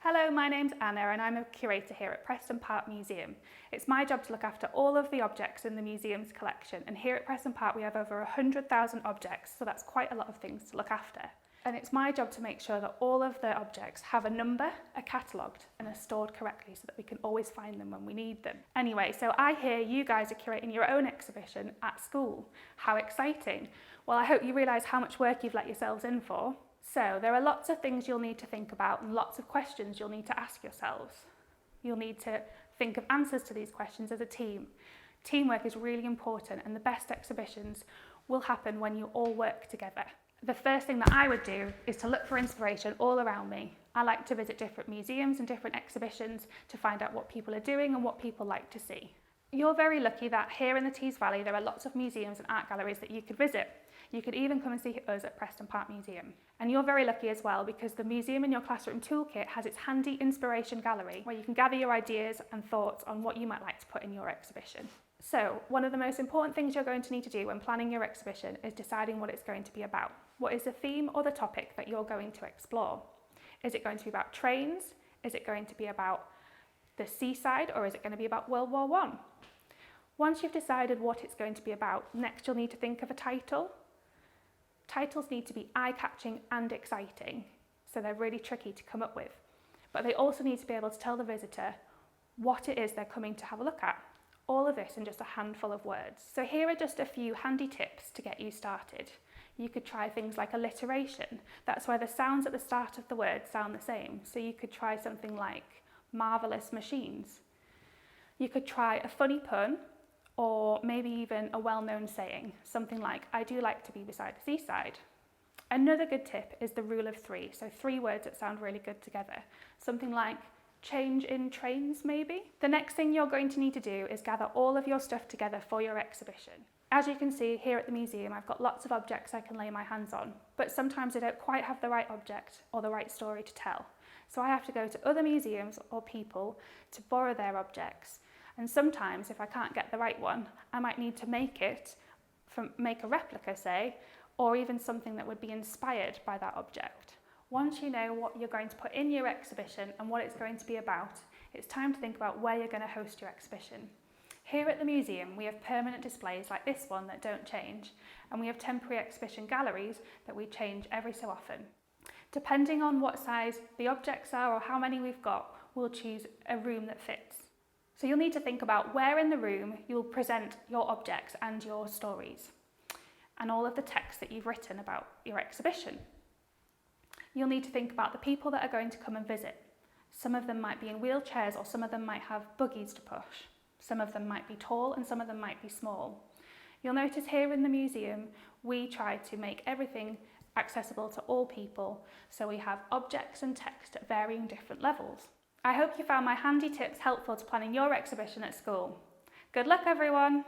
Hello, my name's Anna and I'm a curator here at Preston Park Museum. It's my job to look after all of the objects in the museum's collection, and here at Preston Park we have over 100,000 objects, so that's quite a lot of things to look after. And it's my job to make sure that all of the objects have a number, are catalogued and are stored correctly so that we can always find them when we need them. Anyway, so I hear you guys are curating your own exhibition at school. How exciting! Well, I hope you realise how much work you've let yourselves in for. So there are lots of things you'll need to think about and lots of questions you'll need to ask yourselves. You'll need to think of answers to these questions as a team. Teamwork is really important, and the best exhibitions will happen when you all work together. The first thing that I would do is to look for inspiration all around me. I like to visit different museums and different exhibitions to find out what people are doing and what people like to see. You're very lucky that here in the Tees Valley there are lots of museums and art galleries that you could visit. You could even come and see us at Preston Park Museum. And you're very lucky as well because the Museum in Your Classroom toolkit has its handy inspiration gallery where you can gather your ideas and thoughts on what you might like to put in your exhibition. So, one of the most important things you're going to need to do when planning your exhibition is deciding what it's going to be about. What is the theme or the topic that you're going to explore? Is it going to be about trains? Is it going to be about the seaside, or is it going to be about World War I? Once you've decided what it's going to be about, next you'll need to think of a title. Titles need to be eye-catching and exciting, so they're really tricky to come up with. But they also need to be able to tell the visitor what it is they're coming to have a look at. All of this in just a handful of words. So here are just a few handy tips to get you started. You could try things like alliteration. That's where the sounds at the start of the word sound the same. So you could try something like marvellous machines. You could try a funny pun, or maybe even a well-known saying, something like, I do like to be beside the seaside. Another good tip is the rule of three, so 3 words that sound really good together. Something like, change in trains maybe? The next thing you're going to need to do is gather all of your stuff together for your exhibition. As you can see here at the museum, I've got lots of objects I can lay my hands on, but sometimes I don't quite have the right object or the right story to tell. So I have to go to other museums or people to borrow their objects. And sometimes, if I can't get the right one, I might need to make a replica, say, or even something that would be inspired by that object. Once you know what you're going to put in your exhibition and what it's going to be about, it's time to think about where you're going to host your exhibition. Here at the museum, we have permanent displays like this one that don't change, and we have temporary exhibition galleries that we change every so often. Depending on what size the objects are or how many we've got, we'll choose a room that fits. So you'll need to think about where in the room you'll present your objects and your stories, and all of the text that you've written about your exhibition. You'll need to think about the people that are going to come and visit. Some of them might be in wheelchairs, or some of them might have buggies to push. Some of them might be tall and some of them might be small. You'll notice here in the museum, we try to make everything accessible to all people, so we have objects and text at varying different levels. I hope you found my handy tips helpful to planning your exhibition at school. Good luck, everyone!